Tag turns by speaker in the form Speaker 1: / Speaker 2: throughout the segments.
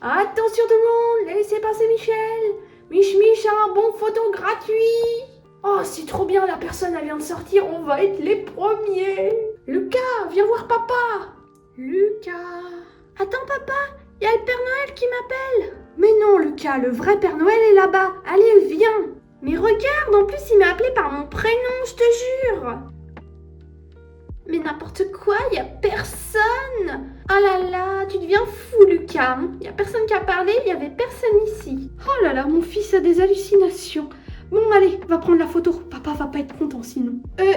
Speaker 1: Attention tout le monde, laissez passer Michel. Mich a un bon photo gratuit. Oh, c'est trop bien, la personne elle vient de sortir, on va être les premiers. Lucas, viens voir papa. Lucas. Attends papa, il y a le Père Noël qui m'appelle. Mais non Lucas, le vrai Père Noël est là-bas. Allez, viens. Mais regarde, en plus il m'a appelé par mon prénom, je te jure. Mais n'importe quoi, il y a personne. Ah là là, tu deviens fou Lucas. Il y a personne qui a parlé, il y avait personne ici. Oh là là, mon fils a des hallucinations. Bon allez, on va prendre la photo. Papa va pas être content sinon.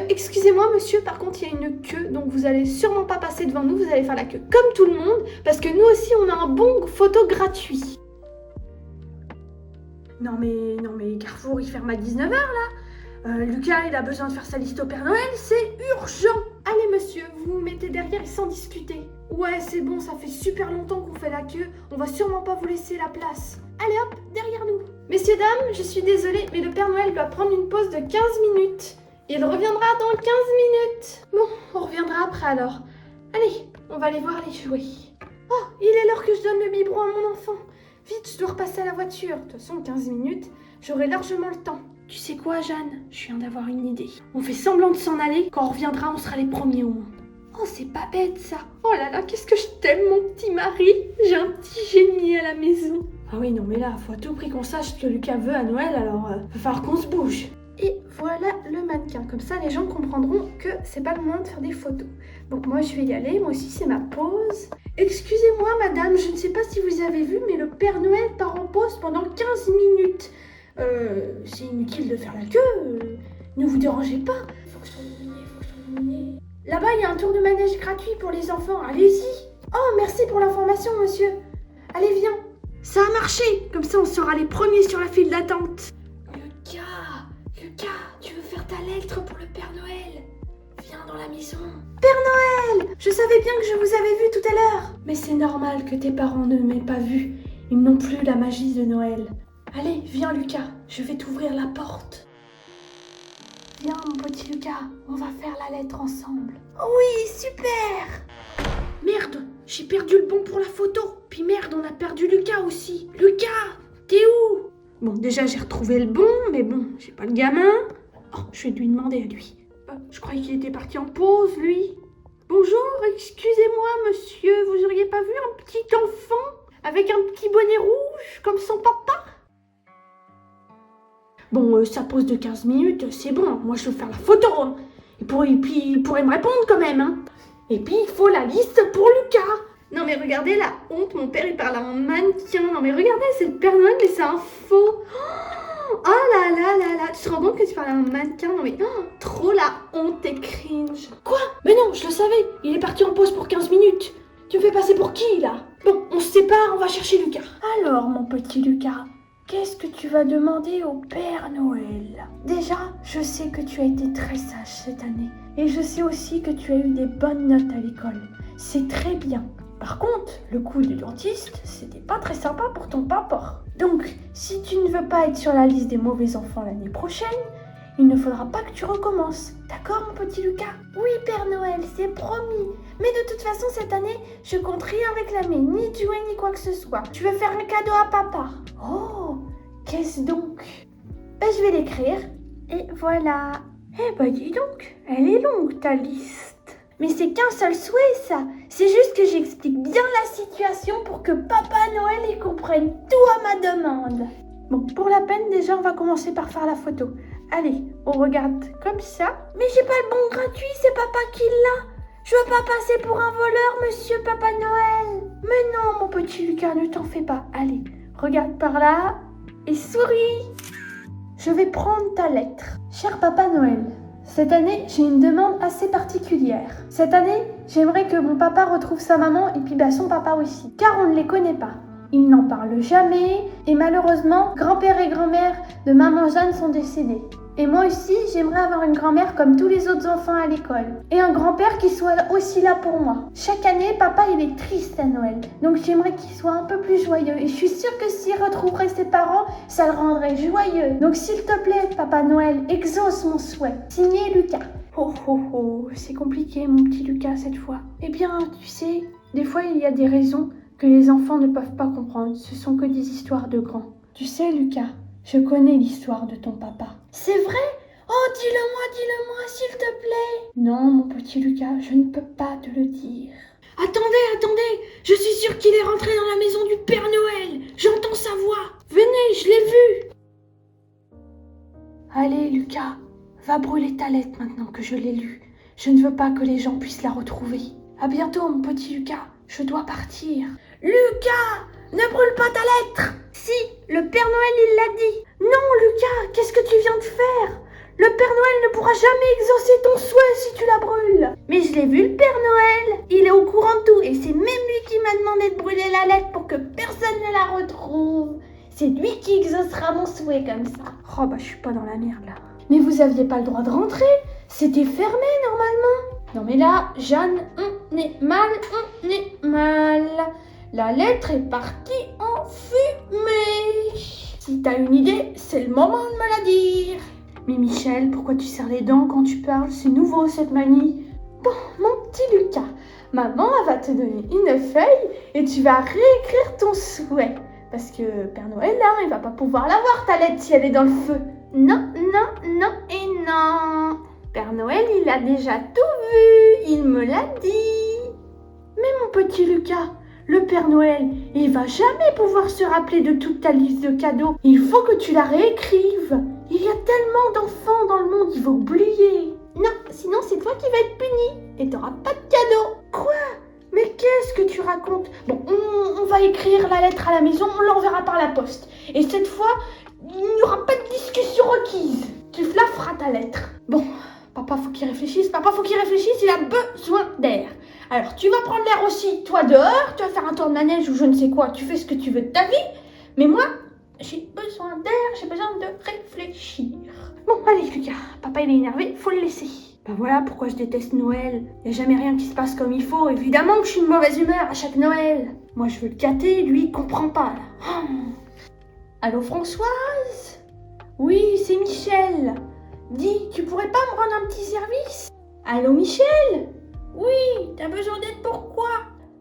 Speaker 1: Excusez-moi monsieur, par contre il y a une queue, donc vous allez sûrement pas passer devant nous, vous allez faire la queue comme tout le monde, parce que nous aussi on a un bon photo gratuit. Non mais Carrefour il ferme à 19h là. Lucas il a besoin de faire sa liste au Père Noël, c'est urgent. Allez monsieur, vous vous mettez derrière et sans discuter. Ouais c'est bon, ça fait super longtemps qu'on fait la queue, on va sûrement pas vous laisser la place. Allez hop, derrière nous. Messieurs, dames, je suis désolée, mais le Père Noël doit prendre une pause de 15 minutes. Il reviendra dans 15 minutes. Bon, on reviendra après alors. Allez, on va aller voir les jouets. Oh, il est l'heure que je donne le biberon à mon enfant. Vite, je dois repasser à la voiture. De toute façon, 15 minutes, j'aurai largement le temps. Tu sais quoi, Jeanne? Je viens d'avoir une idée. On fait semblant de s'en aller. Quand on reviendra, on sera les premiers au monde. Oh, c'est pas bête, ça. Oh là là, qu'est-ce que je t'aime, mon petit mari. J'ai un petit génie à la maison. Ah oui, non mais là, faut à tout prix qu'on sache ce que Lucas veut à Noël, alors va falloir qu'on se bouge. Et voilà le mannequin, comme ça les gens comprendront que c'est pas le moment de faire des photos. Donc moi je vais y aller, moi aussi c'est ma pause. Excusez-moi madame, je ne sais pas si vous avez vu, mais le Père Noël part en pause pendant 15 minutes. C'est inutile de faire la queue, ne vous dérangez pas. Faut que je termine. Là-bas il y a un tour de manège gratuit pour les enfants, allez-y. Oh merci pour l'information monsieur. Allez viens. Ça a marché. Comme ça, on sera les premiers sur la file d'attente. Lucas, tu veux faire ta lettre pour le Père Noël? Viens dans la maison. Père Noël, je savais bien que je vous avais vu tout à l'heure. Mais c'est normal que tes parents ne m'aient pas vu. Ils n'ont plus la magie de Noël. Allez, viens Lucas, je vais t'ouvrir la porte. Viens mon petit Lucas, on va faire la lettre ensemble. Oui, super. Merde, j'ai perdu le bon pour la photo. Puis merde, on a perdu Lucas aussi. Lucas, t'es où? Bon, déjà j'ai retrouvé le bon, mais bon, j'ai pas le gamin. Oh, je vais lui demander à lui. Je croyais qu'il était parti en pause, lui. Bonjour, excusez-moi, monsieur, vous auriez pas vu un petit enfant avec un petit bonnet rouge, comme son papa? Bon, sa pause de 15 minutes, c'est bon. Moi, je veux faire la photo. Hein. Et puis, il pourrait me répondre quand même. Hein. Et puis, il faut la liste pour Lucas. Non, mais regardez la honte. Mon père, il parle à un mannequin. Non, mais regardez, c'est le Père Noël, mais c'est un faux. Oh là là là là. Tu te rends compte que tu parles à un mannequin? Non, mais trop la honte et cringe. Quoi? Mais non, je le savais. Il est parti en pause pour 15 minutes. Tu me fais passer pour qui, là? Bon, on se sépare, on va chercher Lucas. Alors, mon petit Lucas, qu'est-ce que tu vas demander au Père Noël? Déjà, je sais que tu as été très sage cette année. Et je sais aussi que tu as eu des bonnes notes à l'école. C'est très bien. Par contre, le coup du dentiste, c'était pas très sympa pour ton papa. Donc, si tu ne veux pas être sur la liste des mauvais enfants l'année prochaine, il ne faudra pas que tu recommences. D'accord, mon petit Lucas? Oui, Père Noël, c'est promis. Mais de toute façon, cette année, je compte rien réclamer, ni de jouer, ni quoi que ce soit. Je veux faire un cadeau à papa. Oh, qu'est-ce donc? Je vais l'écrire. Et voilà. Eh ben, dis donc, elle est longue, ta liste. Mais c'est qu'un seul souhait, ça. C'est juste que j'explique bien la situation pour que Papa Noël y comprenne tout à ma demande. Bon, pour la peine, déjà, on va commencer par faire la photo. Allez, on regarde comme ça. Mais j'ai pas le bon gratuit, c'est papa qui l'a. Je veux pas passer pour un voleur, monsieur Papa Noël. Mais non, mon petit Lucas, ne t'en fais pas. Allez, regarde par là et souris. Je vais prendre ta lettre. Cher Papa Noël, cette année, j'ai une demande assez particulière. Cette année, j'aimerais que mon papa retrouve sa maman et puis son papa aussi, car on ne les connaît pas. Ils n'en parlent jamais et malheureusement, grand-père et grand-mère de maman Jeanne sont décédés. Et moi aussi, j'aimerais avoir une grand-mère comme tous les autres enfants à l'école. Et un grand-père qui soit aussi là pour moi. Chaque année, papa, il est triste à Noël. Donc j'aimerais qu'il soit un peu plus joyeux. Et je suis sûre que s'il retrouverait ses parents, ça le rendrait joyeux. Donc s'il te plaît, Papa Noël, exauce mon souhait. Signé Lucas. Oh oh oh, c'est compliqué mon petit Lucas cette fois. Eh bien, tu sais, des fois il y a des raisons que les enfants ne peuvent pas comprendre. Ce sont que des histoires de grands. Tu sais, Lucas, je connais l'histoire de ton papa. C'est vrai? Oh, dis-le-moi, s'il te plaît. Non, mon petit Lucas, je ne peux pas te le dire. Attendez, je suis sûre qu'il est rentré dans la maison du Père Noël. J'entends sa voix. Venez, je l'ai vu. Allez, Lucas, va brûler ta lettre maintenant que je l'ai lue. Je ne veux pas que les gens puissent la retrouver. À bientôt, mon petit Lucas. Je dois partir. Lucas, ne brûle pas ta lettre. Si, le Père Noël, il l'a dit. Non, Lucas, qu'est-ce que tu viens de faire? Le Père Noël ne pourra jamais exaucer ton souhait si tu la brûles. Mais je l'ai vu, le Père Noël. Il est au courant de tout et c'est même lui qui m'a demandé de brûler la lettre pour que personne ne la retrouve. C'est lui qui exaucera mon souhait comme ça. Oh bah je suis pas dans la merde là. Mais vous aviez pas le droit de rentrer. C'était fermé normalement. Non mais là, Jeanne, on est mal. La lettre est partie en fumée. Si t'as une idée, c'est le moment de me la dire. Mais Michel, pourquoi tu serres les dents quand tu parles? C'est nouveau cette manie. Bon, mon petit Lucas, maman elle va te donner une feuille et tu vas réécrire ton souhait. Parce que Père Noël, là, il va pas pouvoir l'avoir ta lettre si elle est dans le feu. Non. Père Noël, il a déjà tout vu, il me l'a dit. Mais mon petit Lucas, le Père Noël, il va jamais pouvoir se rappeler de toute ta liste de cadeaux. Il faut que tu la réécrives. Il y a tellement d'enfants dans le monde, il va oublier. Non, sinon c'est toi qui vas être puni et t'auras pas de cadeau. Quoi? Mais qu'est-ce que tu racontes? Bon, on va écrire la lettre à la maison, on l'enverra par la poste. Et cette fois, il n'y aura pas de discussion requise. Tu la feras ta lettre. Bon, papa faut qu'il réfléchisse, il a besoin d'air. Alors, tu vas prendre l'air aussi, toi dehors, tu vas faire un tour de manège ou je ne sais quoi, tu fais ce que tu veux de ta vie. Mais moi, j'ai besoin d'air, j'ai besoin de réfléchir. Bon, allez Lucas, papa il est énervé, faut le laisser. Ben voilà pourquoi je déteste Noël. Y a jamais rien qui se passe comme il faut. Évidemment que je suis de mauvaise humeur à chaque Noël. Moi je veux le gâter, lui il comprend pas là. Allô Françoise? Oui, c'est Michel. Dis, tu pourrais pas me rendre un petit service? Allô Michel? Oui, t'as besoin d'aide pourquoi?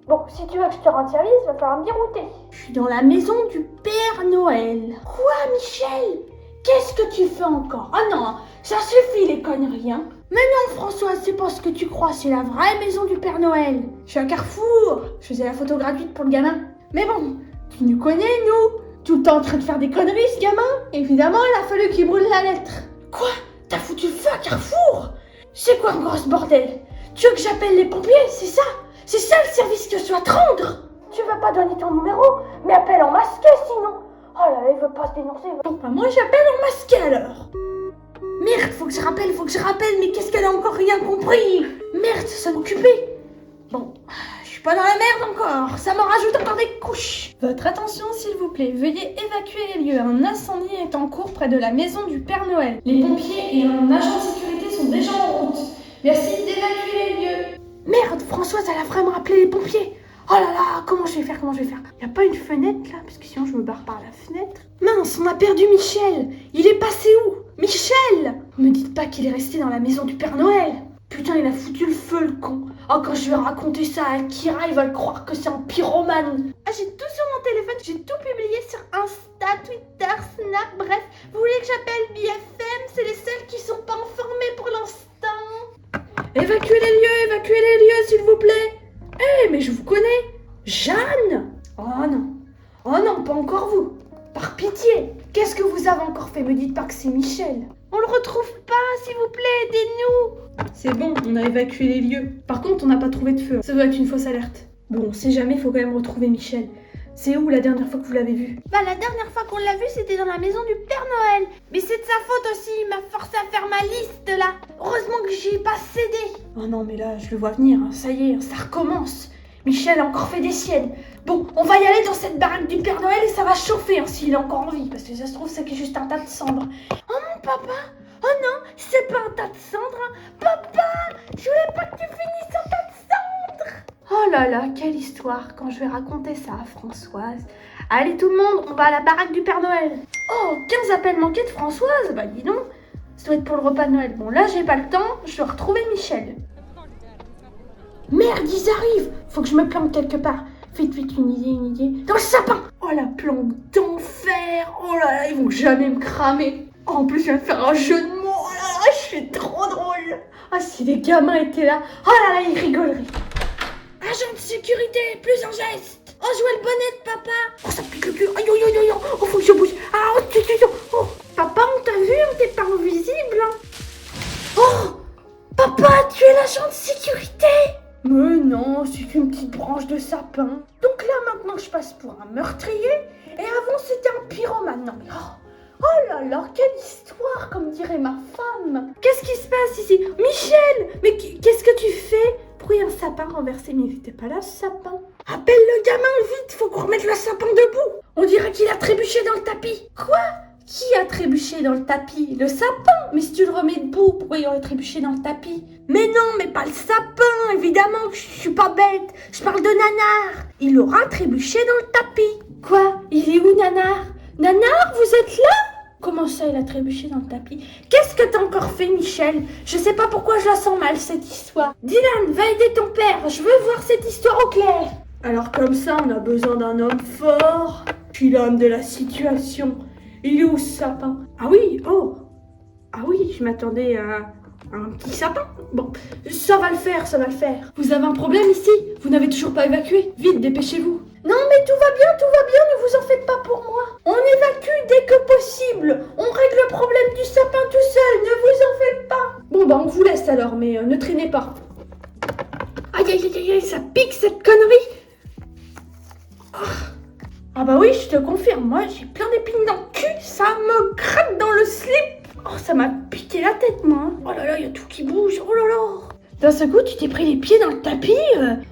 Speaker 1: Bon, si tu veux que je te rende service, va falloir me dérouter. Je suis dans la maison du Père Noël. Quoi Michel? Qu'est-ce que tu fais encore? Ah non, ça suffit les conneries, hein. Mais non Françoise, c'est pas ce que tu crois, c'est la vraie maison du Père Noël. Je suis à Carrefour, je faisais la photo gratuite pour le gamin. Mais bon, tu nous connais nous? Tout le temps en train de faire des conneries ce gamin. Évidemment, il a fallu qu'il brûle la lettre. Quoi? T'as foutu le feu à Carrefour? C'est quoi un gros bordel? Tu veux que j'appelle les pompiers, c'est ça? C'est ça le service que je dois te rendre? Tu veux pas donner ton numéro? Mais appelle en masqué sinon. Oh là là, il veut pas se dénoncer. Bon bah moi j'appelle en masqué alors. Merde, faut que je rappelle, mais qu'est-ce qu'elle a encore rien compris? Merde, ça s'en occupait. Bon, je suis pas dans la merde encore, ça m'en rajoute encore des couches. Votre attention s'il vous plaît, veuillez évacuer les lieux. Un incendie est en cours près de la maison du Père Noël. Les pompiers et un agent de sécurité sont déjà en route. Merci d'évacuer les lieux. Merde, Françoise, elle a vraiment appelé les pompiers. Oh là là, comment je vais faire? Y a pas une fenêtre là? Parce que sinon je me barre par la fenêtre. Mince, on a perdu Michel. Il est passé où? Michel! Me dites pas qu'il est resté dans la maison du Père Noël. Putain, il a foutu le feu, le con. Oh, quand je vais raconter ça à Kira, il va croire que c'est un pyromane. Ah, j'ai tout sur mon téléphone, j'ai tout publié sur Insta, Twitter, Snap, bref. Vous voulez que j'appelle BFM? C'est les seuls qui sont pas informés pour l'instant. Évacuez les lieux, s'il vous plaît. Eh, mais je vous connais. Jeanne? Oh non, pas encore vous. Par pitié, qu'est-ce que vous avez encore fait? Me dites pas que c'est Michel. On le retrouve pas, s'il vous plaît, aidez-nous. C'est bon, on a évacué les lieux. Par contre, on n'a pas trouvé de feu. Ça doit être une fausse alerte. Bon, on sait jamais, faut quand même retrouver Michel. C'est où la dernière fois que vous l'avez vu? Bah la dernière fois qu'on l'a vu, c'était dans la maison du Père Noël. Mais c'est de sa faute aussi, il m'a forcé à faire ma liste là. Heureusement que j'y ai pas cédé. Oh non, mais là, je le vois venir, hein. Ça y est, ça recommence. Michel a encore fait des siennes. Bon, on va y aller dans cette baraque du Père Noël et ça va chauffer hein, s'il est encore en vie. Parce que ça se trouve, c'est juste un tas de cendres. Oh mon papa! Oh non, c'est pas un tas de cendres. Hein. Papa! Je voulais pas que tu finisses un tas de cendres. Oh là là, quelle histoire quand je vais raconter ça à Françoise. Allez tout le monde, on va à la baraque du Père Noël. Oh, 15 appels manqués de Françoise. Bah dis donc, ça doit être pour le repas de Noël. Bon là, j'ai pas le temps, je dois retrouver Michel. Merde, ils arrivent. Faut que je me plante quelque part. Vite, une idée. Dans le sapin. Oh, la planque d'enfer. Oh là là, ils vont jamais me cramer. Oh, en plus, je viens de faire un jeu de mots. Oh là là, je suis trop drôle. Ah, si les gamins étaient là. Oh là là, ils rigoleraient. Agent de sécurité, plus un geste. Oh, je vois le bonnet de papa. Oh, ça pique le cul. Aïe. Oh, faut que je bouge. Ah, oh, papa, on t'a vu, on t'est pas invisible. Hein. Oh, papa, tu es l'agent de sécurité. Mais non, c'est une petite branche de sapin. Donc là, maintenant, je passe pour un meurtrier. Et avant, c'était un pyromane. Non, mais oh là là, quelle histoire, comme dirait ma femme. Qu'est-ce qui se passe ici? Michel, mais qu'est-ce que tu fais? Pourquoi il y a un sapin renversé? Mais il était pas là, ce sapin. Appelle le gamin, vite, faut qu'on remette le sapin debout. On dirait qu'il a trébuché dans le tapis. Quoi? Qui a trébuché dans le tapis? Le sapin? Mais si tu le remets debout, pourquoi il aurait trébuché dans le tapis? Mais non, mais pas le sapin, évidemment que je suis pas bête. Je parle de Nanar. Il aura trébuché dans le tapis. Quoi? Il est où, Nanar? Nanar, vous êtes là? Comment ça, il a trébuché dans le tapis? Qu'est-ce que t'as encore fait, Michel? Je sais pas pourquoi je la sens mal, cette histoire. Dylan, va aider ton père, je veux voir cette histoire au clair. Alors comme ça, on a besoin d'un homme fort. Je suis l'homme de la situation. Il est où, ce sapin? Ah oui, oh. Ah oui, je m'attendais à un petit sapin. Bon, ça va le faire. Vous avez un problème ici? Vous n'avez toujours pas évacué? Vite, dépêchez-vous. Non, mais tout va bien, ne vous en faites pas pour moi. On évacue dès que possible. On règle le problème du sapin tout seul, ne vous en faites pas. Bon, bah on vous laisse alors, mais ne traînez pas. Aïe, ça pique cette connerie. Ah bah oui, je te confirme, moi j'ai plein d'épines dans le cul, ça me gratte dans le slip. Oh, ça m'a piqué la tête, moi. Oh là là, il y a tout qui bouge, oh là là. D'un seul coup, tu t'es pris les pieds dans le tapis.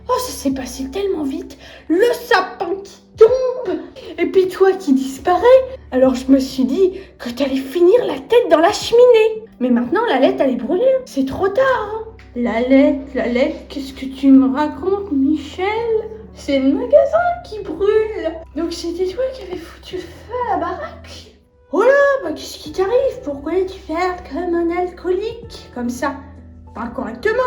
Speaker 1: Oh, ça s'est passé tellement vite. Le sapin qui tombe. Et puis toi qui disparais. Alors je me suis dit que t'allais finir la tête dans la cheminée. Mais maintenant, la lettre, elle est brûlée. C'est trop tard. Hein. La lettre, qu'est-ce que tu me racontes, Michel? C'est le magasin qui brûle. Donc c'était toi qui avais foutu le feu à la baraque. Oh là, bah qu'est-ce qui t'arrive? Pourquoi tu fais comme un alcoolique? Comme ça, pas correctement.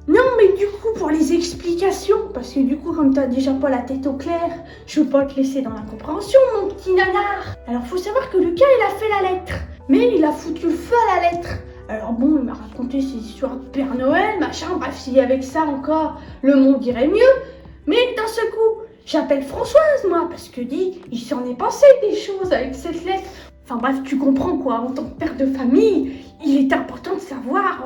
Speaker 1: Non, mais du coup, pour les explications, parce que du coup, comme t'as déjà pas la tête au clair, je veux pas te laisser dans l'incompréhension, mon petit nanar. Alors, faut savoir que Lucas, il a fait la lettre. Mais il a foutu le feu à la lettre. Alors bon, il m'a raconté ses histoires de Père Noël, machin, bref, si avec ça encore, le monde irait mieux. Mais d'un seul coup, j'appelle Françoise, moi, parce que il s'en est passé des choses avec cette lettre. Enfin bref, tu comprends quoi, en tant que père de famille, il est important de savoir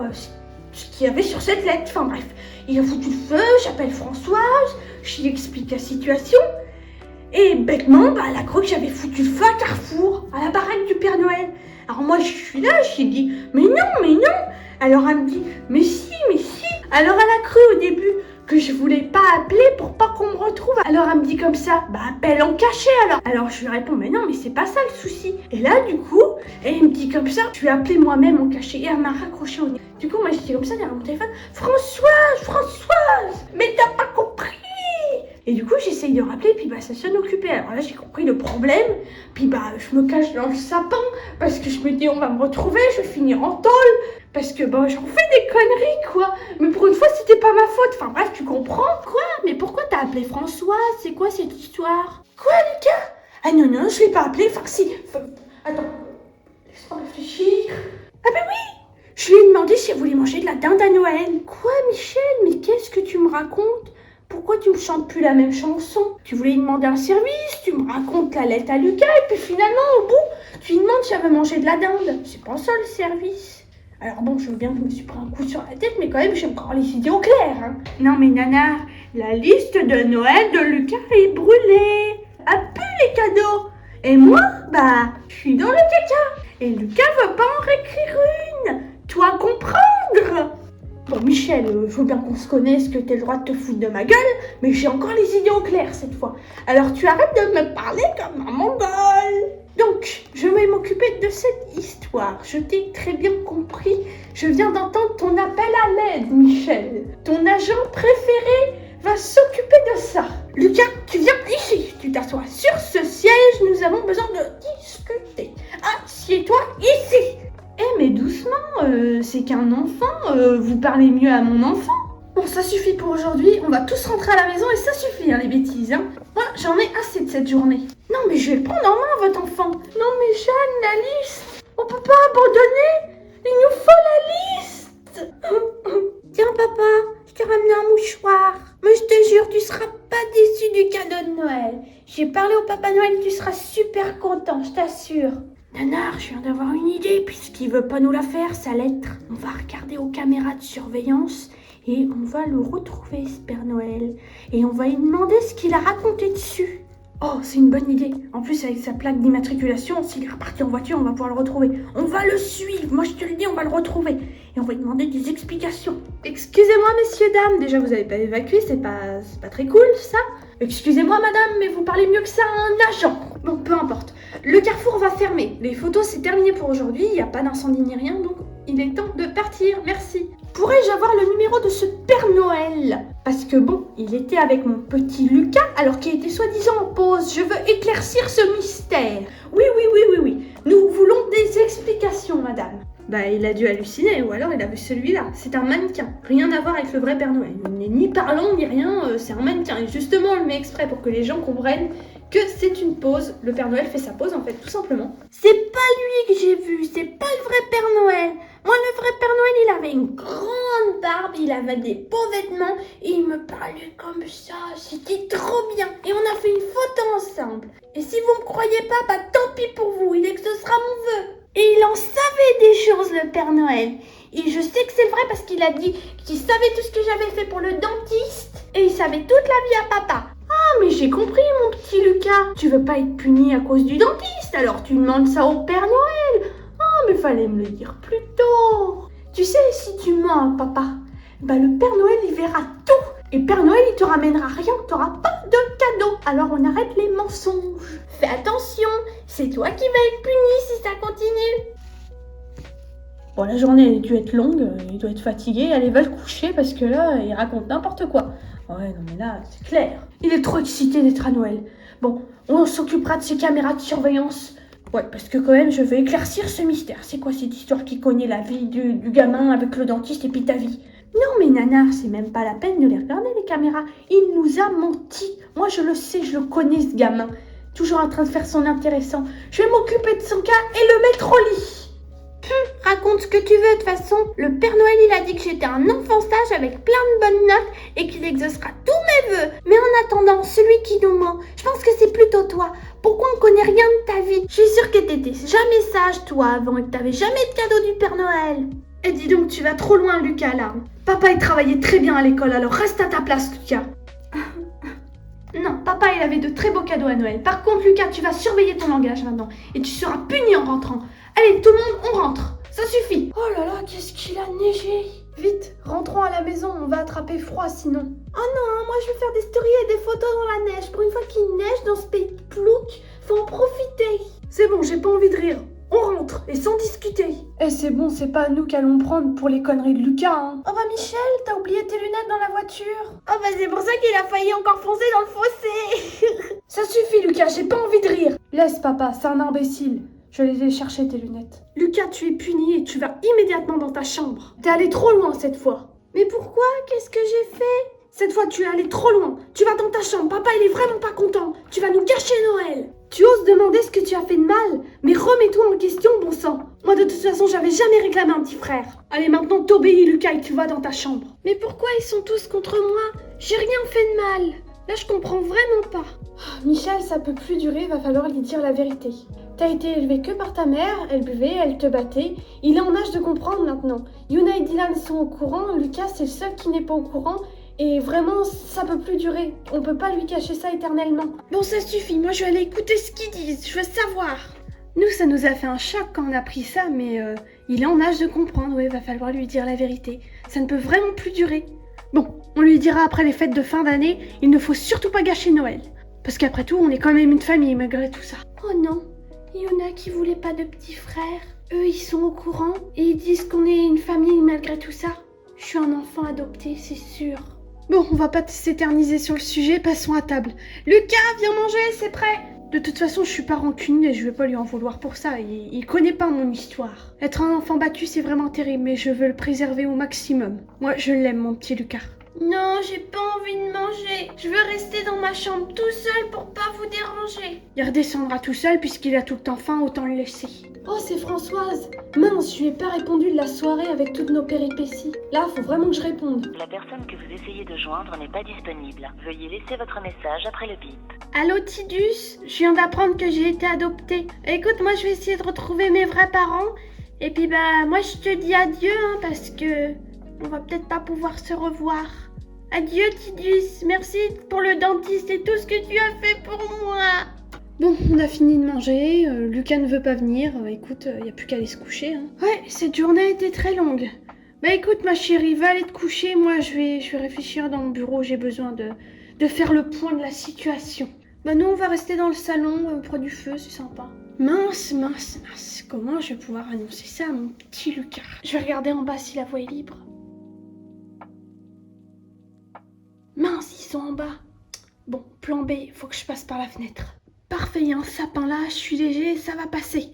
Speaker 1: ce qu'il y avait sur cette lettre. Enfin bref, il a foutu le feu, j'appelle Françoise, je lui explique la situation. Et bêtement, elle a cru que j'avais foutu le feu à Carrefour, à la baraque du Père Noël. Alors moi, je suis là, je lui dis, mais non. Alors elle me dit, mais si. Alors elle a cru au début que je voulais pas appeler pour pas qu'on me retrouve. Alors elle me dit comme ça, bah appelle en cachet alors. Alors je lui réponds, mais non, mais c'est pas ça le souci. Et là du coup, elle me dit comme ça, je lui ai appelé moi-même en cachet et elle m'a raccroché au nez. Du coup moi j'étais comme ça derrière mon téléphone, Françoise, mais t'as pas compris. Et du coup j'essaye de rappeler, puis ça sonne occupé. Alors là j'ai compris le problème, puis je me cache dans le sapin, parce que je me dis on va me retrouver, je vais finir en tôle. Parce que j'en fais des conneries quoi. Mais pour une fois c'était pas ma faute. Enfin bref, tu comprends. Quoi? Mais pourquoi t'as appelé Françoise? C'est quoi cette histoire? Quoi, Lucas? Ah non, je l'ai pas appelé. Enfin si. Attends, laisse-moi réfléchir. Ah ben oui, je lui ai demandé si elle voulait manger de la dinde à Noël. Quoi, Michel? Mais qu'est-ce que tu me racontes? Pourquoi tu me chantes plus la même chanson? Tu voulais lui demander un service, tu me racontes la lettre à Lucas et puis finalement au bout tu lui demandes si elle veut manger de la dinde. C'est pas ça le service. Alors bon, je veux bien que je me suis pris un coup sur la tête, mais quand même, j'ai encore les idées au clair. Hein. Non mais Nana, la liste de Noël de Lucas est brûlée. A pu les cadeaux. Et moi, je suis dans le caca. Et Lucas veut pas en réécrire une. Toi comprendre. Bon Michel, je veux bien qu'on se connaisse, que t'aies le droit de te foutre de ma gueule, mais j'ai encore les idées au clair cette fois. Alors tu arrêtes de me parler comme un mongol. Donc, je vais m'occuper de cette histoire. Je t'ai très bien compris. Je viens d'entendre ton appel à l'aide, Michel. Ton agent préféré va s'occuper de ça. Lucas, tu viens ici. Tu t'assois sur ce siège. Nous avons besoin de discuter. Assieds-toi ici. Mais doucement, c'est qu'un enfant. Vous parlez mieux à mon enfant. Bon, ça suffit pour aujourd'hui. On va tous rentrer à la maison et ça suffit, hein, les bêtises. Hein. Moi, j'en ai assez de cette journée. Non, mais je vais le prendre en main, votre enfant. Non, mais Jeanne, la liste. On peut pas abandonner. Il nous faut la liste. Tiens, papa, je t'ai ramené un mouchoir. Mais je te jure, tu seras pas déçu du cadeau de Noël. J'ai parlé au Papa Noël, tu seras super content, je t'assure. Nanar, je viens d'avoir une idée, puisqu'il veut pas nous la faire, sa lettre. On va regarder aux caméras de surveillance et on va le retrouver, ce Père Noël. Et on va lui demander ce qu'il a raconté dessus. Oh, c'est une bonne idée. En plus, avec sa plaque d'immatriculation, s'il est reparti en voiture, on va pouvoir le retrouver. On va le suivre, moi je te le dis, on va le retrouver. Et on va lui demander des explications. Excusez-moi, messieurs, dames, déjà vous n'avez pas évacué, c'est pas très cool, ça. Excusez-moi, madame, mais vous parlez mieux que ça à un agent. Bon, peu importe. Le carrefour va fermer. Les photos, c'est terminé pour aujourd'hui. Il n'y a pas d'incendie ni rien, donc il est temps de partir. Merci. Pourrais-je avoir le numéro de ce Père Noël? Parce que bon, il était avec mon petit Lucas alors qu'il était soi-disant en pause. Je veux éclaircir ce mystère. Oui. Nous voulons des explications, madame. Bah, il a dû halluciner, ou alors il a vu celui-là. C'est un mannequin. Rien à voir avec le vrai Père Noël. Il n'est ni parlant, ni rien, c'est un mannequin. Et justement, on le met exprès pour que les gens comprennent que c'est une pause. Le Père Noël fait sa pause, en fait, tout simplement. C'est pas lui que j'ai vu, c'est pas le vrai Père Noël. Moi, le vrai Père Noël, il avait une grande barbe, il avait des beaux vêtements, et il me parlait comme ça. C'était trop bien. Et on a fait une photo ensemble. Et si vous me croyez pas, bah tant pis pour vous, il exaucera mon vœu. Et il en savait des choses, le Père Noël. Et je sais que c'est vrai parce qu'il a dit qu'il savait tout ce que j'avais fait pour le dentiste. Et il savait toute la vie à papa. Ah, mais j'ai compris, mon petit Lucas. Tu veux pas être puni à cause du dentiste, alors tu demandes ça au Père Noël. Ah, mais fallait me le dire plus tôt. Tu sais, si tu mens à papa, bah le Père Noël, il verra tout. Et Père Noël, il te ramènera rien, t'auras pas de cadeau. Alors on arrête les mensonges. Fais attention, c'est toi qui vas être puni si ça continue. Bon, la journée a dû être longue, il doit être fatigué, allez, va le coucher parce que là, il raconte n'importe quoi. Ouais, non mais là, c'est clair. Il est trop excité d'être à Noël. Bon, on s'occupera de ces caméras de surveillance. Ouais, parce que quand même, je veux éclaircir ce mystère. C'est quoi cette histoire qui connaît la vie du gamin avec le dentiste et puis ta vie? Non mais Nanar, c'est même pas la peine de les regarder les caméras. Il nous a menti. Moi je le sais, je le connais ce gamin. Toujours en train de faire son intéressant. Je vais m'occuper de son cas et le mettre au lit. Raconte ce que tu veux de toute façon. Le Père Noël il a dit que j'étais un enfant sage avec plein de bonnes notes et qu'il exaucera tous mes vœux. Mais en attendant, celui qui nous ment, je pense que c'est plutôt toi. Pourquoi on connaît rien de ta vie? Je suis sûre que t'étais jamais sage toi avant et que t'avais jamais de cadeau du Père Noël. Et dis donc, tu vas trop loin, Lucas, là. Papa, il travaillait très bien à l'école, alors reste à ta place, Lucas. Non, papa, il avait de très beaux cadeaux à Noël. Par contre, Lucas, tu vas surveiller ton langage maintenant. Et tu seras puni en rentrant. Allez, tout le monde, on rentre. Ça suffit. Oh là là, qu'est-ce qu'il a neigé. Vite, rentrons à la maison, on va attraper froid sinon. Oh non, moi je veux faire des stories et des photos dans la neige. Pour une fois qu'il neige dans ce pays de plouc, faut en profiter. C'est bon, j'ai pas envie de rire. On rentre, et sans discuter. Eh c'est bon, c'est pas nous qu'allons prendre pour les conneries de Lucas, hein. Oh bah Michel, t'as oublié tes lunettes dans la voiture. Oh bah c'est pour ça qu'il a failli encore foncer dans le fossé. Ça suffit Lucas, j'ai pas envie de rire. Laisse papa, c'est un imbécile. Je vais aller chercher tes lunettes. Lucas, tu es puni et tu vas immédiatement dans ta chambre. T'es allé trop loin cette fois. Mais pourquoi? Qu'est-ce que j'ai fait? Cette fois, tu es allé trop loin. Tu vas dans ta chambre. Papa, il est vraiment pas content. Tu vas nous gâcher Noël. Tu oses demander ce que tu as fait de mal? Mais remets-toi en question, bon sang. Moi, de toute façon, j'avais jamais réclamé un petit frère. Allez, maintenant, t'obéis, Lucas, et tu vas dans ta chambre. Mais pourquoi ils sont tous contre moi? J'ai rien fait de mal. Là, je comprends vraiment pas. Michel, ça peut plus durer. Va falloir lui dire la vérité. T'as été élevé que par ta mère, elle buvait, elle te battait. Il est en âge de comprendre maintenant. Yuna et Dylan sont au courant, Lucas c'est le seul qui n'est pas au courant. Et vraiment, ça peut plus durer. On peut pas lui cacher ça éternellement. Bon, ça suffit, moi je vais aller écouter ce qu'ils disent, je veux savoir. Nous, ça nous a fait un choc quand on a appris ça, mais il est en âge de comprendre, ouais, va falloir lui dire la vérité. Ça ne peut vraiment plus durer. Bon, on lui dira après les fêtes de fin d'année, il ne faut surtout pas gâcher Noël. Parce qu'après tout, on est quand même une famille malgré tout ça. Oh non. Il y en a qui voulaient pas de petits frères. Eux, ils sont au courant et ils disent qu'on est une famille malgré tout ça. Je suis un enfant adopté, c'est sûr. Bon, on va pas s'éterniser sur le sujet, passons à table. Lucas, viens manger, c'est prêt. De toute façon, je suis pas rancunier et je vais pas lui en vouloir pour ça. Il connaît pas mon histoire. Être un enfant battu, c'est vraiment terrible, mais je veux le préserver au maximum. Moi, je l'aime, mon petit Lucas. Non, j'ai pas envie de manger. Je veux rester dans ma chambre tout seul pour pas vous déranger. Il redescendra tout seul puisqu'il a tout le temps faim, autant le laisser. Oh, c'est Françoise. Mince, je lui ai pas répondu de la soirée avec toutes nos péripéties. Là, faut vraiment que je réponde.
Speaker 2: La personne que vous essayez de joindre n'est pas disponible. Veuillez laisser votre message après le bip.
Speaker 1: Allô Tidus, je viens d'apprendre que j'ai été adoptée. Écoute, moi je vais essayer de retrouver mes vrais parents. Et puis moi je te dis adieu parce que on va peut-être pas pouvoir se revoir. Adieu Tidus, merci pour le dentiste et tout ce que tu as fait pour moi. Bon, on a fini de manger, Lucas ne veut pas venir, écoute, y a plus qu'à aller se coucher. Hein. Ouais, cette journée a été très longue. Bah écoute ma chérie, va aller te coucher, moi je vais réfléchir dans mon bureau, j'ai besoin de faire le point de la situation. Bah nous on va rester dans le salon, près du feu, c'est sympa. Mince, comment je vais pouvoir annoncer ça à mon petit Lucas? Je vais regarder en bas si la voie est libre. Mince, ils sont en bas. Bon, plan B, faut que je passe par la fenêtre. Parfait, il y a un sapin là, je suis léger, ça va passer.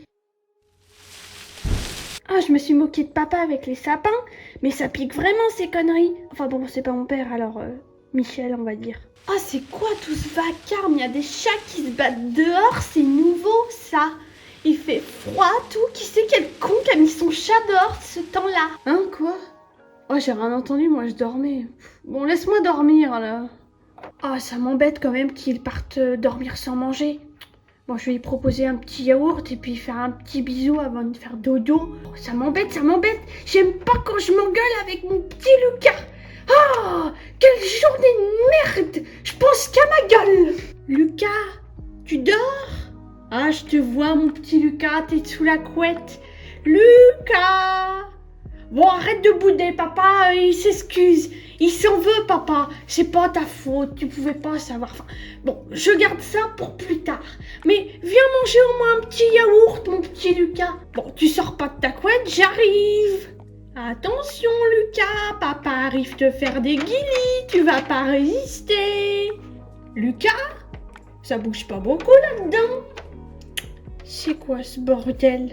Speaker 1: Ah, je me suis moquée de papa avec les sapins, mais ça pique vraiment ces conneries. Enfin bon, c'est pas mon père, alors Michel, on va dire. Ah, c'est quoi tout ce vacarme? Il y a des chats qui se battent dehors, c'est nouveau ça. Il fait froid, tout. Qui c'est quel con qui a mis son chat dehors ce temps-là? Hein, quoi? Oh, j'ai rien entendu, moi je dormais. Bon, laisse-moi dormir là. Ah, ça m'embête quand même qu'il parte dormir sans manger. Bon, je vais lui proposer un petit yaourt et puis faire un petit bisou avant de faire dodo. Oh, ça m'embête. J'aime pas quand je m'engueule avec mon petit Lucas. Ah, quelle journée de merde. Je pense qu'à ma gueule. Lucas, tu dors? Ah, je te vois mon petit Lucas, t'es sous la couette. Lucas! Bon, arrête de bouder, papa, il s'excuse. Il s'en veut, papa. C'est pas ta faute, tu pouvais pas savoir. Enfin, bon, je garde ça pour plus tard. Mais viens manger au moins un petit yaourt, mon petit Lucas. Bon, tu sors pas de ta couette, j'arrive. Attention, Lucas, papa arrive te faire des guilis, tu vas pas résister. Lucas, ça bouge pas beaucoup là-dedans. C'est quoi ce bordel?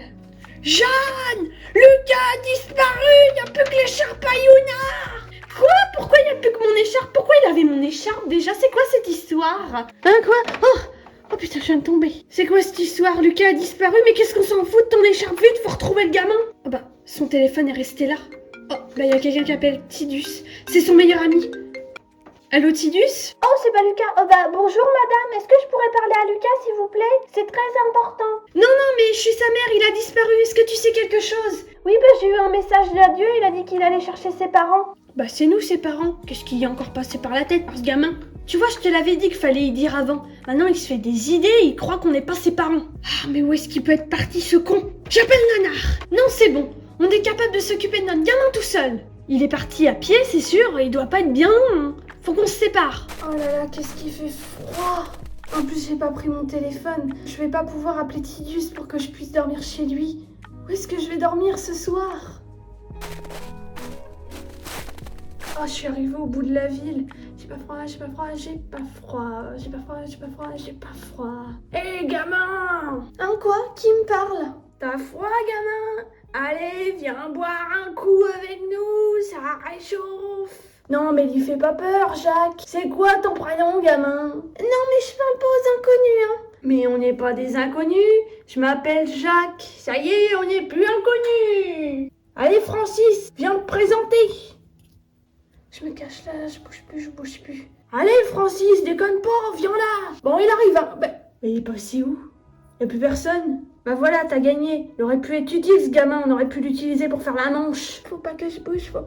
Speaker 1: Jeanne! Lucas a disparu! Il n'y a plus que l'écharpe à Yuna! Quoi? Pourquoi il n'y a plus que mon écharpe? Pourquoi il avait mon écharpe déjà? C'est quoi cette histoire? Hein, quoi? Oh putain, je viens de tomber. C'est quoi cette histoire? Lucas a disparu, mais qu'est-ce qu'on s'en fout de ton écharpe? Vite, faut retrouver le gamin! Oh bah, son téléphone est resté là. Oh, bah il y a quelqu'un qui appelle Tidus. C'est son meilleur ami. Allô Tidus? Oh, c'est pas Lucas. Oh bah, bonjour madame. Est-ce que je pourrais parler à Lucas s'il vous plaît? C'est très important. Non, mais je suis sa mère, il a disparu. Est-ce que tu sais quelque chose? Oui, bah j'ai eu un message d'adieu, il a dit qu'il allait chercher ses parents. Bah c'est nous ses parents. Qu'est-ce qui est encore passé par la tête par ce gamin? Tu vois, je te l'avais dit qu'il fallait y dire avant. Maintenant, il se fait des idées et il croit qu'on n'est pas ses parents. Ah, mais où est-ce qu'il peut être parti ce con? J'appelle Nanar. Non, c'est bon. On est capable de s'occuper de notre gamin tout seul. Il est parti à pied, c'est sûr, il doit pas être bien loin. Faut qu'on se sépare. Oh là là, qu'est-ce qu'il fait froid. En plus, j'ai pas pris mon téléphone. Je vais pas pouvoir appeler Tidus pour que je puisse dormir chez lui. Où est-ce que je vais dormir ce soir? Oh, je suis arrivée au bout de la ville. J'ai pas froid. Hé, gamin! Hein, quoi? Qui me parle? T'as froid, gamin? Allez, viens boire un coup avec nous, ça réchauffe. Non, mais lui fais pas peur, Jacques. C'est quoi ton prénom, gamin? Non, mais je parle pas aux inconnus, hein. Mais on n'est pas des inconnus. Je m'appelle Jacques. Ça y est, on n'est plus inconnus. Allez, Francis, viens te présenter. Je me cache là, je bouge plus. Allez, Francis, déconne pas, viens là. Bon, il arrive, hein. Mais il est passé où? Y'a plus personne? Bah voilà, t'as gagné. Il aurait pu être utile ce gamin, on aurait pu l'utiliser pour faire la manche. Faut pas que je bouge. Oh,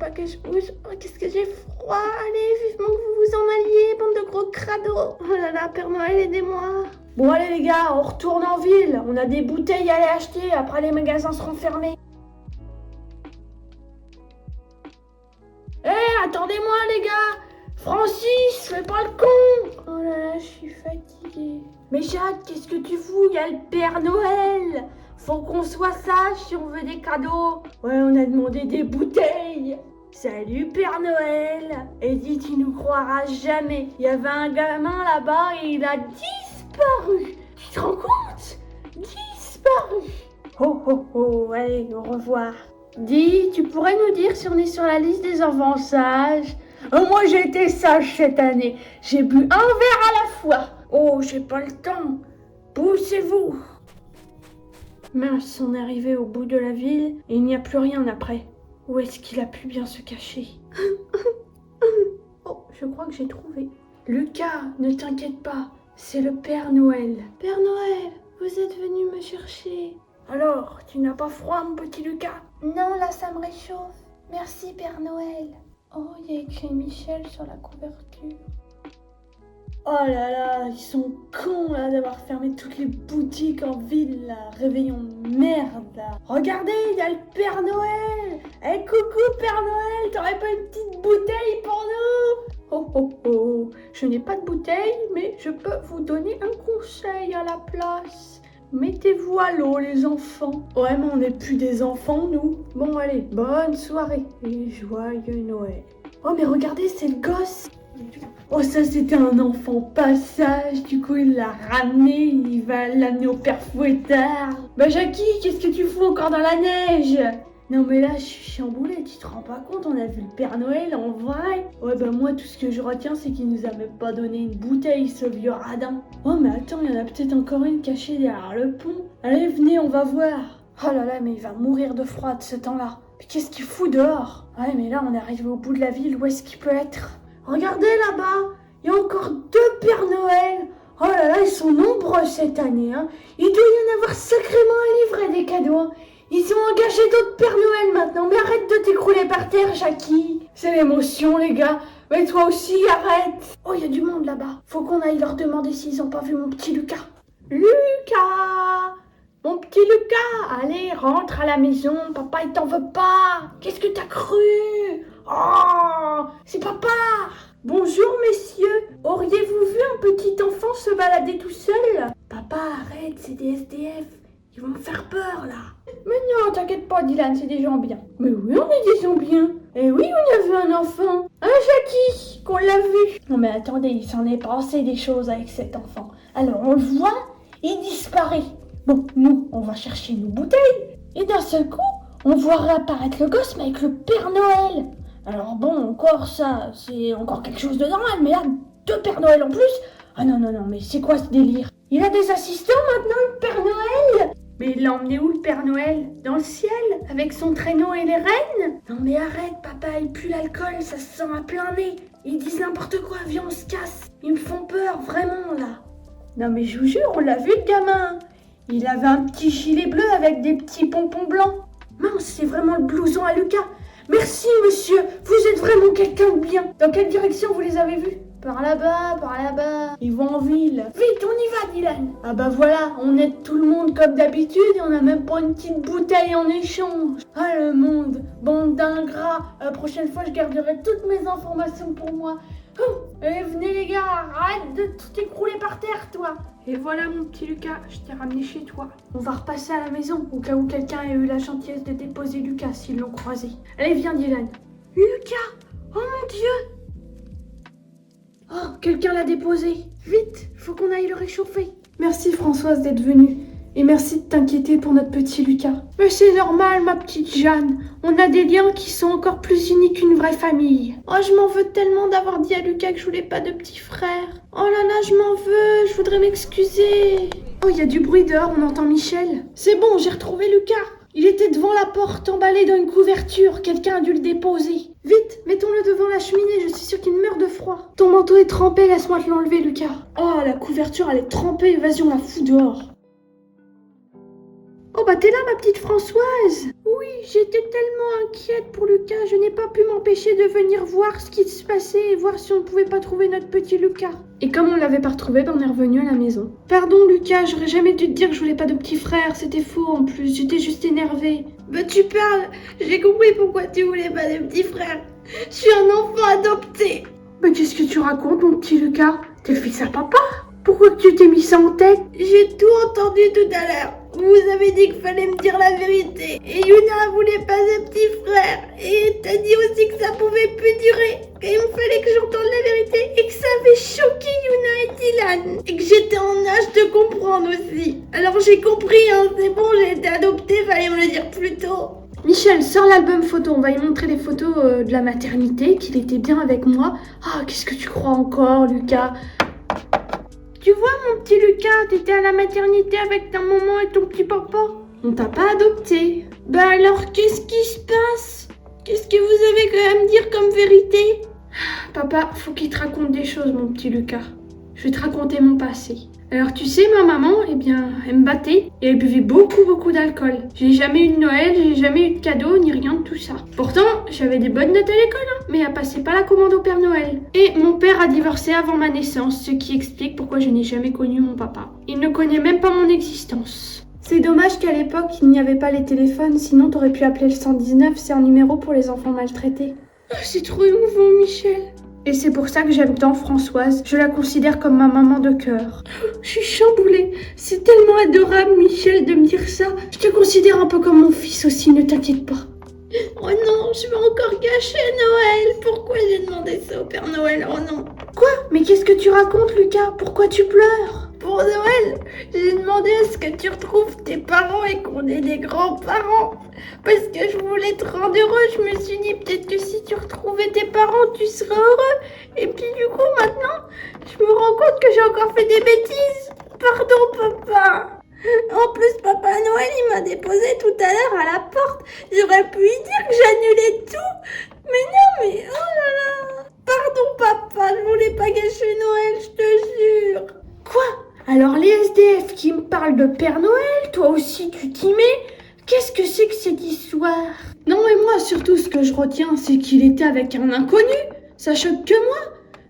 Speaker 1: qu'est-ce que j'ai froid. Allez, vivement que vous vous en alliez, bande de gros crados. Oh là là, Père Noël, aidez-moi. Bon, allez les gars, on retourne en ville. On a des bouteilles à aller acheter, après les magasins seront fermés. Attendez-moi les gars. Francis, fais pas le con. Oh là là, je suis fatiguée. Mais Jacques, qu'est-ce que tu fous? Il y a le Père Noël. Faut qu'on soit sage si on veut des cadeaux. Ouais, on a demandé des bouteilles. Salut Père Noël. Et dis, tu nous croiras jamais. Il y avait un gamin là-bas et il a disparu. Tu te rends compte? Disparu. Oh, allez, au revoir. Dis, tu pourrais nous dire si on est sur la liste des enfants sages? Moi, j'ai été sage cette année. J'ai bu un verre à la fois. Oh, j'ai pas le temps. Poussez-vous. Mince, on est arrivé au bout de la ville et il n'y a plus rien après. Où est-ce qu'il a pu bien se cacher? Oh, je crois que j'ai trouvé. Lucas, ne t'inquiète pas, c'est le Père Noël. Père Noël, vous êtes venu me chercher. Alors, tu n'as pas froid, mon petit Lucas? Non, là, ça me réchauffe. Merci, Père Noël. Oh, il y a écrit Michel sur la couverture. Oh là là, ils sont cons là d'avoir fermé toutes les boutiques en ville là. Réveillon de merde là. Regardez, il y a le Père Noël. Eh coucou Père Noël, t'aurais pas une petite bouteille pour nous? Oh oh oh, je n'ai pas de bouteille, mais je peux vous donner un conseil à la place. Mettez-vous à l'eau les enfants. Ouais, mais on n'est plus des enfants nous. Bon allez, bonne soirée et joyeux Noël. Oh mais regardez, c'est le gosse. Oh ça c'était un enfant pas sage, du coup il l'a ramené, il va l'amener au père Fouettard. Bah Jackie, qu'est-ce que tu fous encore dans la neige? Non mais là je suis chamboulée, tu te rends pas compte, on a vu le Père Noël en vrai. Ouais bah moi tout ce que je retiens c'est qu'il nous a même pas donné une bouteille ce vieux radin. Oh mais attends, il y en a peut-être encore une cachée derrière le pont. Allez venez, on va voir. Oh là là mais il va mourir de froid de ce temps-là. Mais qu'est-ce qu'il fout dehors? Ouais mais là on est arrivé au bout de la ville, où est-ce qu'il peut être? Regardez là-bas, il y a encore 2 Pères Noël. Oh là là, ils sont nombreux cette année. Hein. Il doit y en avoir sacrément à livrer des cadeaux. Hein. Ils ont engagé d'autres Pères Noël maintenant. Mais arrête de t'écrouler par terre, Jackie. C'est l'émotion, les gars. Mais toi aussi, arrête. Oh, il y a du monde là-bas. Faut qu'on aille leur demander s'ils ont pas vu mon petit Lucas. Lucas! Mon petit Lucas! Allez, rentre à la maison. Papa, il t'en veut pas. Qu'est-ce que t'as cru? Oh, c'est papa! Bonjour messieurs, auriez-vous vu un petit enfant se balader tout seul? Papa, arrête, c'est des SDF, ils vont me faire peur là. Mais non, t'inquiète pas Dylan, c'est des gens bien. Mais oui, on est des gens bien. Et oui, on a vu un enfant. Hein Jackie, qu'on l'a vu. Non mais attendez, il s'en est passé des choses avec cet enfant. Alors on le voit, il disparaît. Bon, nous, on va chercher nos bouteilles. Et d'un seul coup, on voit réapparaître le gosse mais avec le Père Noël. Alors bon, encore ça, c'est encore quelque chose de normal, mais là, 2 Pères Noël en plus? Ah non, non, non, mais c'est quoi ce délire? Il a des assistants maintenant, le Père Noël? Mais il l'a emmené où le Père Noël? Dans le ciel? Avec son traîneau et les rennes? Non mais arrête, papa, il pue l'alcool, ça se sent à plein nez. Ils disent n'importe quoi, viens on se casse. Ils me font peur, vraiment là. Non mais je vous jure, on l'a vu le gamin. Il avait un petit gilet bleu avec des petits pompons blancs. Mince, c'est vraiment le blouson à Lucas. Merci monsieur, vous êtes vraiment quelqu'un de bien. Dans quelle direction vous les avez vus? Par là-bas, par là-bas. Ils vont en ville. Vite, on y va Dylan. Ah bah voilà, on aide tout le monde comme d'habitude et on a même pas une petite bouteille en échange. Ah le monde, bande d'ingrats. La prochaine fois je garderai toutes mes informations pour moi. Allez, venez les gars, arrête de tout écrouler par terre toi. Et voilà mon petit Lucas, je t'ai ramené chez toi. On va repasser à la maison au cas où quelqu'un ait eu la gentillesse de déposer Lucas s'ils l'ont croisé. Allez viens Dylan. Lucas, oh mon Dieu. Oh, quelqu'un l'a déposé. Vite, faut qu'on aille le réchauffer. Merci Françoise d'être venue. Et merci de t'inquiéter pour notre petit Lucas. Mais c'est normal, ma petite Jeanne. On a des liens qui sont encore plus unis qu'une vraie famille. Oh, je m'en veux tellement d'avoir dit à Lucas que je voulais pas de petit frère. Oh là là, je m'en veux. Je voudrais m'excuser. Oh, il y a du bruit dehors, on entend Michel. C'est bon, j'ai retrouvé Lucas. Il était devant la porte, emballé dans une couverture. Quelqu'un a dû le déposer. Vite, mettons-le devant la cheminée, je suis sûre qu'il meurt de froid. Ton manteau est trempé, laisse-moi te l'enlever, Lucas. Oh, la couverture, elle est trempée, vas-y, on la fout dehors. Oh bah t'es là ma petite Françoise. Oui, j'étais tellement inquiète pour Lucas, je n'ai pas pu m'empêcher de venir voir ce qui se passait et voir si on ne pouvait pas trouver notre petit Lucas. Et comme on l'avait pas retrouvé, on est revenu à la maison. Pardon Lucas, j'aurais jamais dû te dire que je voulais pas de petit frère, c'était faux en plus, j'étais juste énervée. Bah tu parles, j'ai compris pourquoi tu voulais pas de petit frère. Je suis un enfant adopté. Mais qu'est-ce que tu racontes mon petit Lucas? T'es le fils à papa? Pourquoi tu t'es mis ça en tête? J'ai tout entendu tout à l'heure. Vous avez dit qu'il fallait me dire la vérité. Et Yuna voulait pas de petit frère. Et t'as dit aussi que ça pouvait plus durer. Et il me fallait que j'entende la vérité et que ça avait choqué Yuna et Dylan. Et que j'étais en âge de comprendre aussi. Alors j'ai compris, hein, c'est bon, j'ai été adoptée, fallait me le dire plus tôt. Michel, sors l'album photo. On va y montrer les photos de la maternité, qu'il était bien avec moi. Ah, qu'est-ce que tu crois encore, Lucas? Tu vois, mon petit Lucas, t'étais à la maternité avec ta maman et ton petit papa. On t'a pas adopté. Bah alors, qu'est-ce qui se passe? Qu'est-ce que vous avez quand même à me dire comme vérité? Papa, faut qu'il te raconte des choses, mon petit Lucas. Je vais te raconter mon passé. Alors tu sais, ma maman, eh bien, elle me battait et elle buvait beaucoup d'alcool. J'ai jamais eu de Noël, j'ai jamais eu de cadeau, ni rien de tout ça. Pourtant, j'avais des bonnes notes à l'école, mais elle passait pas la commande au Père Noël. Et mon père a divorcé avant ma naissance, ce qui explique pourquoi je n'ai jamais connu mon papa. Il ne connaît même pas mon existence. C'est dommage qu'à l'époque, il n'y avait pas les téléphones, sinon t'aurais pu appeler le 119, c'est un numéro pour les enfants maltraités. Oh, c'est trop émouvant, Michel. Et c'est pour ça que j'aime tant Françoise. Je la considère comme ma maman de cœur. Je suis chamboulée. C'est tellement adorable, Michel, de me dire ça. Je te considère un peu comme mon fils aussi, ne t'inquiète pas. Oh non, je vais encore gâcher Noël. Pourquoi j'ai demandé ça au Père Noël? Oh non. Quoi? Mais qu'est-ce que tu racontes, Lucas? Pourquoi tu pleures? Pour Noël, j'ai demandé à ce que tu retrouves tes parents et qu'on ait des grands-parents. Parce que je voulais te rendre heureux. Je me suis dit peut-être que si tu retrouvais tes parents, tu serais heureux. Et puis du coup, maintenant, je me rends compte que j'ai encore fait des bêtises. Pardon, papa. En plus, Papa Noël, il m'a déposé tout à l'heure à la porte. J'aurais pu lui dire que j'annulais tout. Mais non, mais oh là là. Pardon, papa, je voulais pas gâcher Noël, je te jure. Quoi? Alors les SDF qui me parlent de Père Noël, toi aussi tu t'y mets? Qu'est-ce que c'est que cette histoire? Non mais moi surtout ce que je retiens c'est qu'il était avec un inconnu. Ça choque que moi.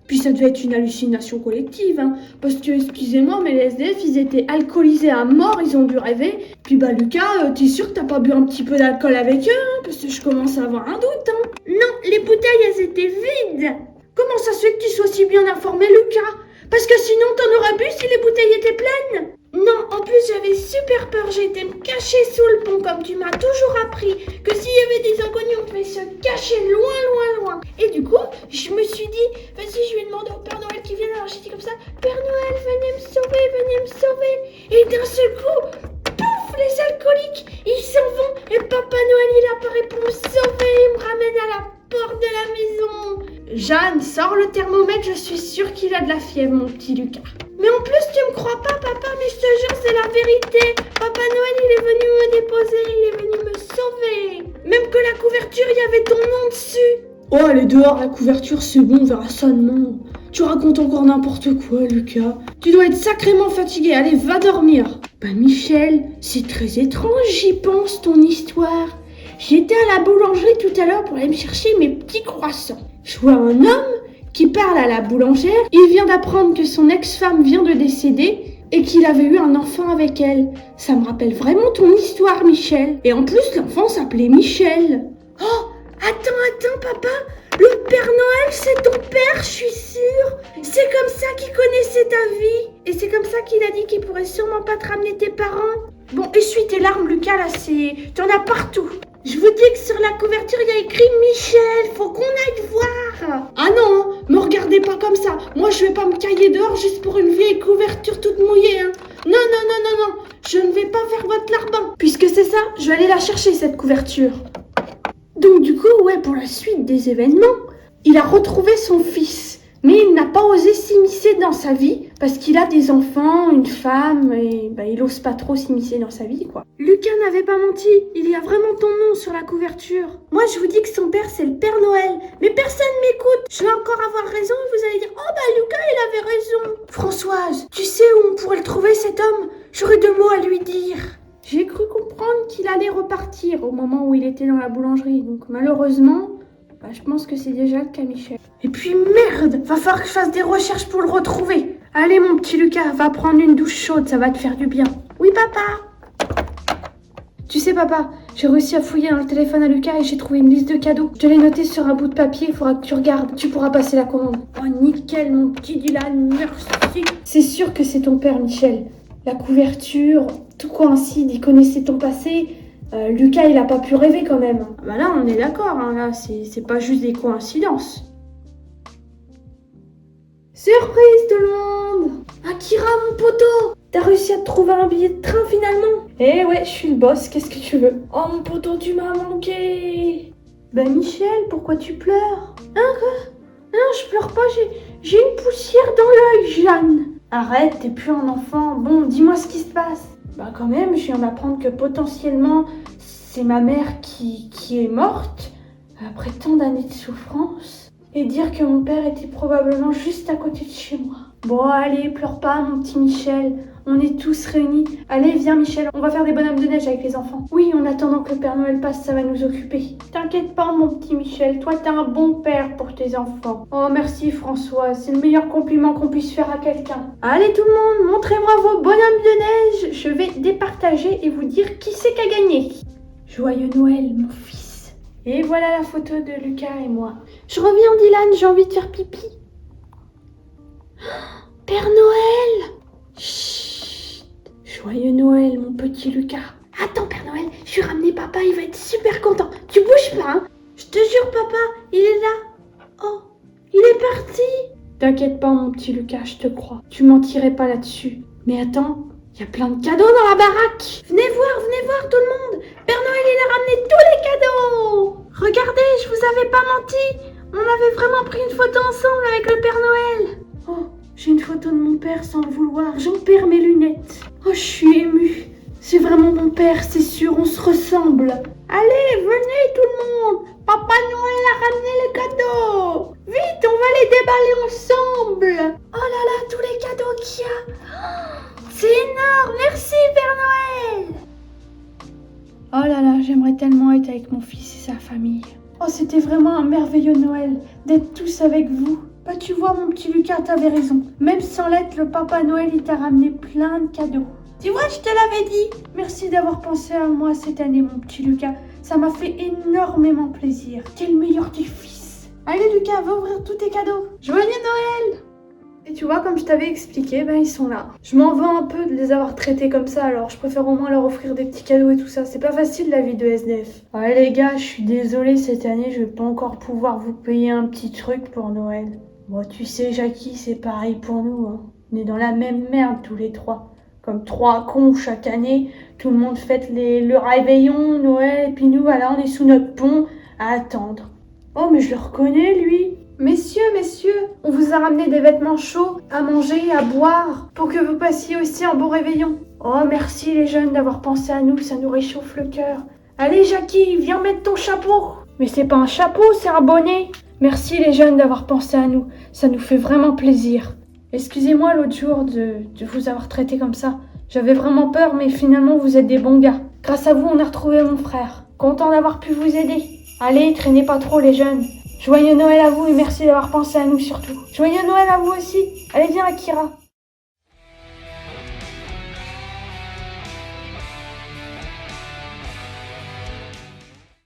Speaker 1: Puis ça devait être une hallucination collective, hein. Parce que excusez-moi mais les SDF ils étaient alcoolisés à mort, ils ont dû rêver. Puis bah Lucas, t'es sûr que t'as pas bu un petit peu d'alcool avec eux, hein? Parce que je commence à avoir un doute, hein. Non, les bouteilles elles étaient vides. Comment ça se fait que tu sois si bien informé, Lucas? Parce que sinon t'en aurais bu si les bouteilles étaient pleines. Non, en plus j'avais super peur, j'étais me cacher sous le pont comme tu m'as toujours appris que s'il y avait des inconnus on devait se cacher loin. Et du coup, je me suis dit, vas-y je vais demander au Père Noël qui vient. Alors j'ai dit comme ça, Père Noël venez me sauver. Et d'un seul coup, pouf, les alcooliques, ils s'en vont. Et Papa Noël il apparaît pour me sauver, il me ramène à la porte de la maison. Jeanne, sors le thermomètre, je suis sûre qu'il a de la fièvre, mon petit Lucas. Mais en plus, tu me crois pas, papa, mais je te jure, c'est la vérité. Papa Noël, il est venu me déposer, il est venu me sauver. Même que la couverture, il y avait ton nom dessus. Oh, elle est dehors, la couverture, c'est bon, on verra ça demain. Tu racontes encore n'importe quoi, Lucas. Tu dois être sacrément fatigué, allez, va dormir. Bah, Michel, c'est très étrange, j'y pense, ton histoire. J'étais à la boulangerie tout à l'heure pour aller me chercher mes petits croissants. Je vois un homme qui parle à la boulangère. Il vient d'apprendre que son ex-femme vient de décéder et qu'il avait eu un enfant avec elle. Ça me rappelle vraiment ton histoire, Michel. Et en plus, l'enfant s'appelait Michel. Oh, attends, papa. Le Père Noël, c'est ton père, je suis sûre. C'est comme ça qu'il connaissait ta vie. Et c'est comme ça qu'il a dit qu'il pourrait sûrement pas te ramener tes parents. Bon, essuie tes larmes, Lucas, là, t'en as partout. Je vous dis que sur la couverture, il y a écrit Michel, faut qu'on aille voir. Ah non, me regardez pas comme ça. Moi, je vais pas me cailler dehors juste pour une vieille couverture toute mouillée, hein. Non, je ne vais pas faire votre larbin. Puisque c'est ça, je vais aller la chercher, cette couverture. Donc du coup, ouais, pour la suite des événements, il a retrouvé son fils. Mais il n'a pas osé s'immiscer dans sa vie parce qu'il a des enfants, une femme et il ose pas trop s'immiscer dans sa vie, quoi. Lucas n'avait pas menti, il y a vraiment ton nom sur la couverture. Moi je vous dis que son père c'est le Père Noël, mais personne m'écoute. Je vais encore avoir raison et vous allez dire oh bah Lucas il avait raison. Françoise, tu sais où on pourrait le trouver cet homme? J'aurais 2 mots à lui dire. J'ai cru comprendre qu'il allait repartir au moment où il était dans la boulangerie, donc malheureusement... je pense que c'est déjà le cas, Michel. Et puis merde, va falloir que je fasse des recherches pour le retrouver. Allez mon petit Lucas, va prendre une douche chaude, ça va te faire du bien. Oui papa. Tu sais papa, j'ai réussi à fouiller dans le téléphone à Lucas et j'ai trouvé une liste de cadeaux. Je l'ai notée sur un bout de papier, il faudra que tu regardes. Tu pourras passer la commande. Oh nickel mon petit Dylan, merci. C'est sûr que c'est ton père Michel. La couverture, tout coïncide, il connaissait ton passé. Lucas, il a pas pu rêver quand même. Bah là, on est d'accord, hein, là, c'est pas juste des coïncidences. Surprise tout le monde! Akira, mon poteau! T'as réussi à te trouver un billet de train finalement? Eh ouais, je suis le boss, qu'est-ce que tu veux? Oh mon poteau, tu m'as manqué. Ben Michel, pourquoi tu pleures? Hein quoi? Non, je pleure pas, j'ai une poussière dans l'œil, Jeanne. Arrête, t'es plus un enfant. Bon, dis-moi ce qui se passe. Bah quand même, je viens d'apprendre que potentiellement, c'est ma mère qui est morte après tant d'années de souffrance. Et dire que mon père était probablement juste à côté de chez moi. Bon, allez, pleure pas, mon petit Michel. On est tous réunis. Allez, viens, Michel, on va faire des bonhommes de neige avec les enfants. Oui, en attendant que le Père Noël passe, ça va nous occuper. T'inquiète pas, mon petit Michel. Toi, t'es un bon père pour tes enfants. Oh, merci, Françoise. C'est le meilleur compliment qu'on puisse faire à quelqu'un. Allez, tout le monde, montrez-moi vos bonhommes de neige. Je vais départager et vous dire qui c'est qui a gagné. Joyeux Noël, mon fils. Et voilà la photo de Lucas et moi. Je reviens, Dylan, j'ai envie de faire pipi. Père Noël! Chut! Joyeux Noël, mon petit Lucas. Attends, Père Noël, je suis ramené papa, il va être super content. Tu bouges pas, hein? Je te jure, papa, il est là. Oh, il est parti. T'inquiète pas, mon petit Lucas, je te crois. Tu mentirais pas là-dessus. Mais attends, il y a plein de cadeaux dans la baraque. Venez voir tout le monde. Père Noël, il a ramené tous les cadeaux. Regardez, je vous avais pas menti. On avait vraiment pris une photo ensemble avec le Père Noël. Oh, j'ai une photo de mon père sans le vouloir. J'en perds mes lunettes. Oh, je suis émue. C'est vraiment mon père, c'est sûr, on se ressemble. Allez, venez tout le monde. Papa Noël a ramené les cadeaux. Vite, on va les déballer ensemble. Oh là là, tous les cadeaux qu'il y a. Oh, c'est énorme, merci Père Noël. Oh là là, j'aimerais tellement être avec mon fils et sa famille. Oh, c'était vraiment un merveilleux Noël, d'être tous avec vous. Bah tu vois, mon petit Lucas, t'avais raison. Même sans l'être, le Papa Noël, il t'a ramené plein de cadeaux. Tu vois, je te l'avais dit. Merci d'avoir pensé à moi cette année, mon petit Lucas. Ça m'a fait énormément plaisir. T'es le meilleur des fils. Allez Lucas, va ouvrir tous tes cadeaux. Joyeux Noël! Et tu vois, comme je t'avais expliqué, ben ils sont là. Je m'en veux un peu de les avoir traités comme ça, alors je préfère au moins leur offrir des petits cadeaux et tout ça. C'est pas facile la vie de SDF. Ouais les gars, je suis désolée, cette année, je vais pas encore pouvoir vous payer un petit truc pour Noël. Bon, tu sais, Jackie, c'est pareil pour nous, hein. On est dans la même merde tous les trois. Comme trois cons chaque année, tout le monde fête le réveillon, Noël, et puis nous, voilà, on est sous notre pont à attendre. Oh, mais je le reconnais, lui. Messieurs, on vous a ramené des vêtements chauds, à manger, à boire, pour que vous passiez aussi un bon réveillon. Oh, merci les jeunes d'avoir pensé à nous, ça nous réchauffe le cœur. Allez, Jackie, viens mettre ton chapeau. Mais c'est pas un chapeau, c'est un bonnet. Merci les jeunes d'avoir pensé à nous, ça nous fait vraiment plaisir. Excusez-moi l'autre jour de vous avoir traité comme ça. J'avais vraiment peur, mais finalement vous êtes des bons gars. Grâce à vous, on a retrouvé mon frère. Content d'avoir pu vous aider. Allez, traînez pas trop les jeunes. Joyeux Noël à vous et merci d'avoir pensé à nous surtout. Joyeux Noël à vous aussi. Allez, viens Akira.